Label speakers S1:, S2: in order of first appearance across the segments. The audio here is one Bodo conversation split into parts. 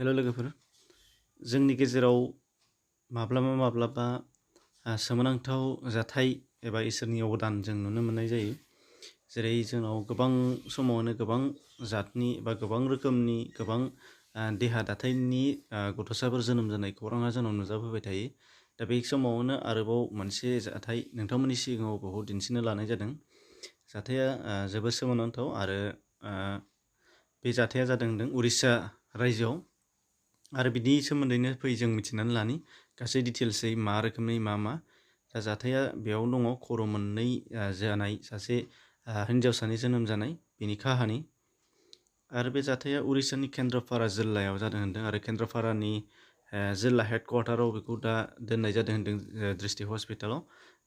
S1: हेल' लोगोफोर, जोंनि गेजेराव माब्लाबा सोमोनांथाव जाथाय एबा इसोरनि अबदान जों नुनो मोननाय जायो। जेरै जोंनाव गोबां समावनो गोबां जातनि एबा गोबां रोखोमनि गोबां देहा दाथायनि गथ'साफोर जोनोम जानाय खौराङा जोंनाव नुजाबोबाय थायो। दा बे समावनो आरोबाव मोनसे जाथाय नोंथांमोननि सिगाङाव बहुद दिन्थिनो लानाय जादों। जाथाया जोबोद सोमोनांथाव आरो बे जाथाया जादों उरिष्या रायजोआव। आरो बिनि सोमोन्दैनो फै जों मिथिनानै लानि गासै डिटेल्सै मा रोखोमनि मा दा जाथाया बेयाव दङ। खर' मोननै जानाय सासे हिन्जावसानि जोनोम जानाय बेनि काहानि। आरो बे जाथाया उरिष्यानि केन्द्रपारा जिल्लायाव जादों होनदों आरो केन्द्रपारानि जिल्ला हेडक्वार्टाराव बेखौ दा दोननाय जादों होनदों डिस्ट्रिक्ट हस्पिटालाव।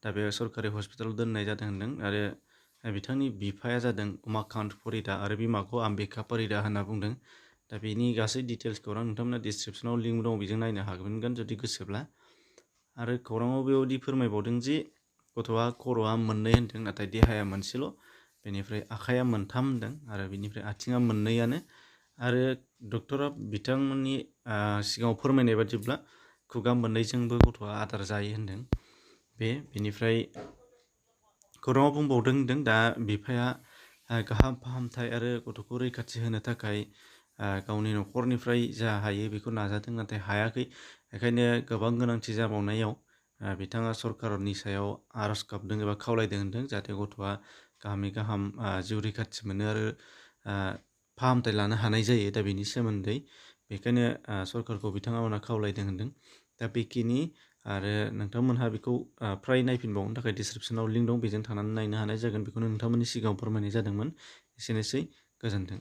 S1: दा बे सरकारि हस्पिटालाव दोननाय जादों होनदों आरो बिथांनि बिफाया जादों उमाकान्त परिदा आरो बिमाखौ आम्बिका परिदा होनना बुंदों। दा बेनि गासै डिटेल्स खौरां नोंथांमोना डिसक्रिपसनाव लिंक दं, बेजों नायनो हागोन जुदि गोसोब्ला। आरो खौराङाव बेबायदि फोरमायबावदों जे गथ'आ खर'आ मोननै होनदों, नाथाय देहाया मोनसेल'। बेनिफ्राय आखाइया मोनथाम होनदों आरो बेनिफ्राय आथिङा मोननैयानो। आरो डक्टरा बिथांमोननि सिगाङाव फोरमायनाय बादिब्ला खुगा मोननैजोंबो गथ'आ आदार जायो होनदों। बेनिफ्राय खौराङाव बुंबावदों होनदों दा बिफाया गाहाम फाहामथाय आरो गथ'खौ रैखाथि होनो थाखाय गावनि न'खरनिफ्राय जा हायो बेखौ नाजादों, नाथाय हायाखै। बेखायनो गोबां गोनांथि जाबावनायाव बिथाङा सरकारनि सायाव आर'ज गाबदों एबा खावलायदों होनदों, जाहाथे गथ'आ गाहामै गाहाम जिउ रैखाथि मोनो आरो फाहामथाय लानो हानाय जायो। दा बेनि सोमोन्दै बेखायनो सरकारखौ बिथांमोना खावलायदों होनदों। दा बेखिनि आरो नोंथांमोनहा बेखौ फ्राय नायफिनबावनो थाखाय डिसक्रिपसनाव लिंक दं, बेजों थांनानै नायनो हानाय जागोन। बेखौनो नोंथांमोननि सिगाङाव फोरमायनाय जादोंमोन। एसेनोसै, गोजोन्थों।